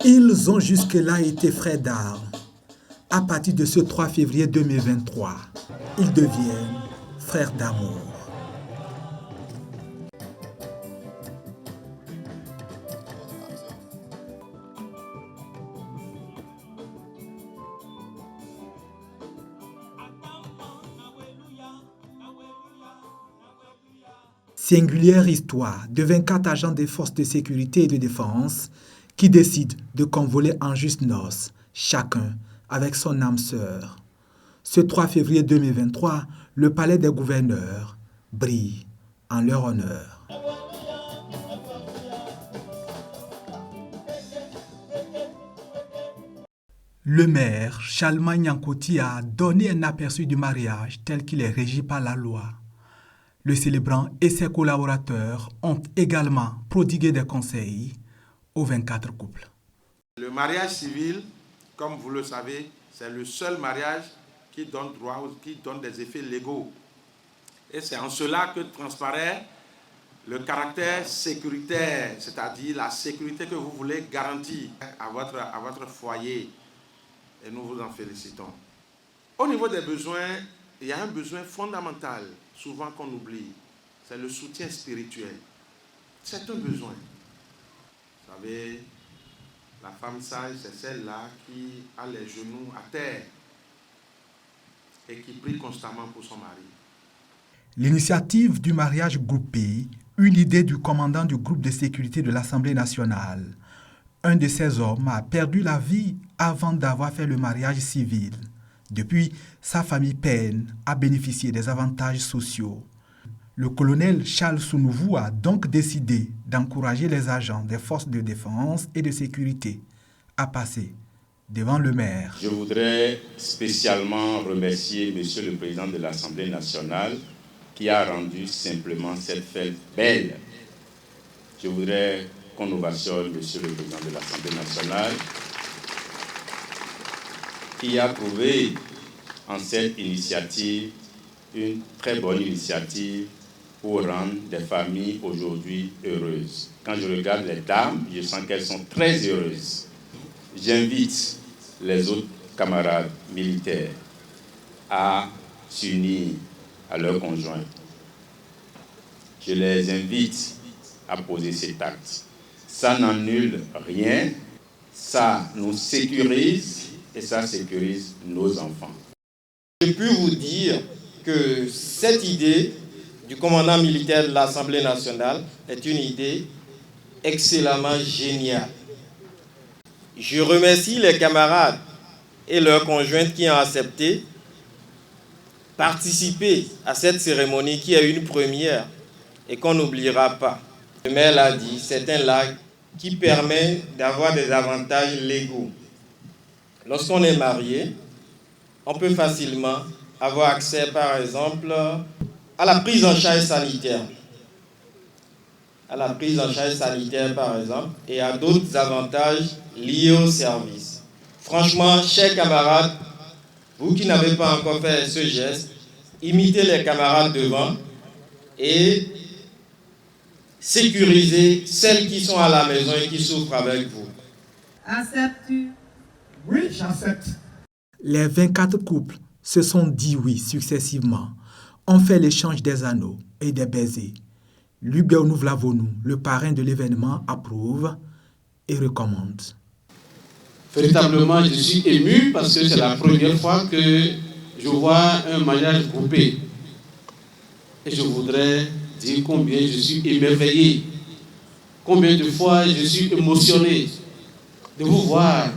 Ils ont jusque-là été frères d'armes. À partir de ce 3 février 2023, ils deviennent frères d'amour. Singulière histoire de 24 agents des forces de sécurité et de défense qui décident de convoler en juste noces, chacun avec son âme sœur. Ce 3 février 2023, le palais des gouverneurs brille en leur honneur. Le maire Charlemagne Yankoti a donné un aperçu du mariage tel qu'il est régi par la loi. Le célébrant et ses collaborateurs ont également prodigué des conseils aux 24 couples. Le mariage civil, comme vous le savez, c'est le seul mariage qui donne droit, qui donne des effets légaux. Et c'est en cela que transparaît le caractère sécuritaire, c'est-à-dire la sécurité que vous voulez garantir à votre foyer. Et nous vous en félicitons. Au niveau des besoins, il y a un besoin fondamental, souvent qu'on oublie, c'est le soutien spirituel. C'est un besoin. Vous savez, la femme sage, c'est celle-là qui a les genoux à terre et qui prie constamment pour son mari. L'initiative du mariage groupé, une idée du commandant du groupe de sécurité de l'Assemblée nationale. Un de ces hommes a perdu la vie avant d'avoir fait le mariage civil. Depuis, sa famille peine à bénéficier des avantages sociaux. Le colonel Charles Sounouvou a donc décidé d'encourager les agents des forces de défense et de sécurité à passer devant le maire. Je voudrais spécialement remercier Monsieur le Président de l'Assemblée nationale qui a rendu simplement cette fête belle. Je voudrais qu'on ovationne Monsieur le Président de l'Assemblée nationale qui a trouvé en cette initiative une très bonne initiative pour rendre des familles aujourd'hui heureuses. Quand je regarde les dames, je sens qu'elles sont très heureuses. J'invite les autres camarades militaires à s'unir à leurs conjoints. Je les invite à poser cet acte. Ça n'annule rien, ça nous sécurise et ça sécurise nos enfants. Je peux vous dire que cette idée du commandant militaire de l'Assemblée nationale est une idée excellemment géniale. Je remercie les camarades et leurs conjointes qui ont accepté participer à cette cérémonie qui est une première et qu'on n'oubliera pas. Le maire l'a dit, c'est un lac qui permet d'avoir des avantages légaux. Lorsqu'on est marié, on peut facilement avoir accès, par exemple, à la prise en charge sanitaire. À la prise en charge sanitaire, par exemple, et à d'autres avantages liés au service. Franchement, chers camarades, vous qui n'avez pas encore fait ce geste, imitez les camarades devant et sécurisez celles qui sont à la maison et qui souffrent avec vous. Acceptes-tu? Oui, j'accepte. Les 24 couples se sont dit oui successivement, ont fait l'échange des anneaux et des baisers. Lubert Nouvlavonou, le parrain de l'événement, approuve et recommande. Véritablement, je suis ému parce que c'est la première fois que je vois un mariage groupé. Et je voudrais dire combien je suis émerveillé, combien de fois je suis émotionné de vous voir.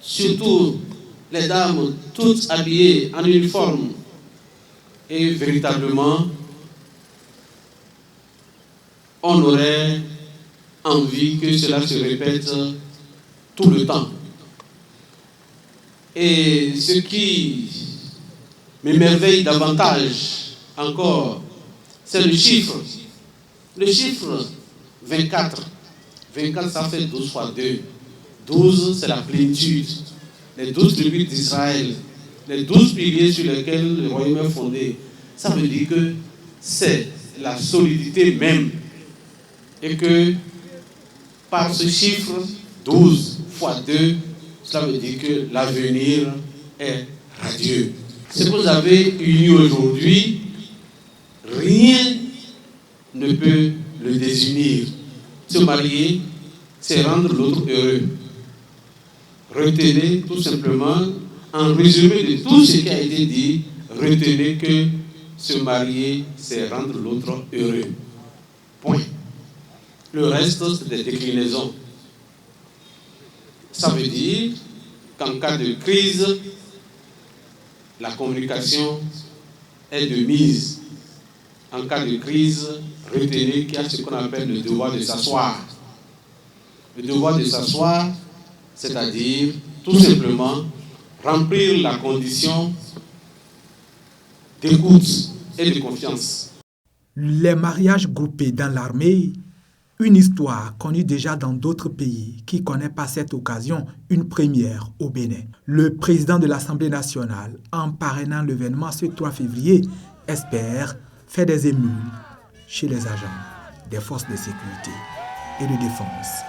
Surtout les dames toutes habillées en uniforme. Et véritablement, on aurait envie que cela se répète tout le temps. Et ce qui m'émerveille davantage encore, c'est le chiffre. Le chiffre 24. 24, ça fait 12 fois 2. 12, c'est la plénitude. Les 12 tribus d'Israël, les 12 piliers sur lesquels le royaume est fondé. Ça veut dire que c'est la solidité même. Et que par ce chiffre 12 fois 2, cela veut dire que l'avenir est radieux. Ce que vous avez uni aujourd'hui, rien ne peut le désunir. Se marier, c'est rendre l'autre heureux. Retenez tout simplement, en résumé de tout ce qui a été dit, retenez que se marier, c'est rendre l'autre heureux. Point. Le reste, c'est des déclinaisons. Ça veut dire qu'en cas de crise, la communication est de mise. En cas de crise, retenez qu'il y a ce qu'on appelle le devoir de s'asseoir. Le devoir de s'asseoir, c'est-à-dire tout simplement remplir la condition d'écoute et de confiance. Les mariages groupés dans l'armée, une histoire connue déjà dans d'autres pays qui connaît par cette occasion une première au Bénin. Le président de l'Assemblée nationale, en parrainant l'événement ce 3 février, espère faire des émules chez les agents des forces de sécurité et de défense.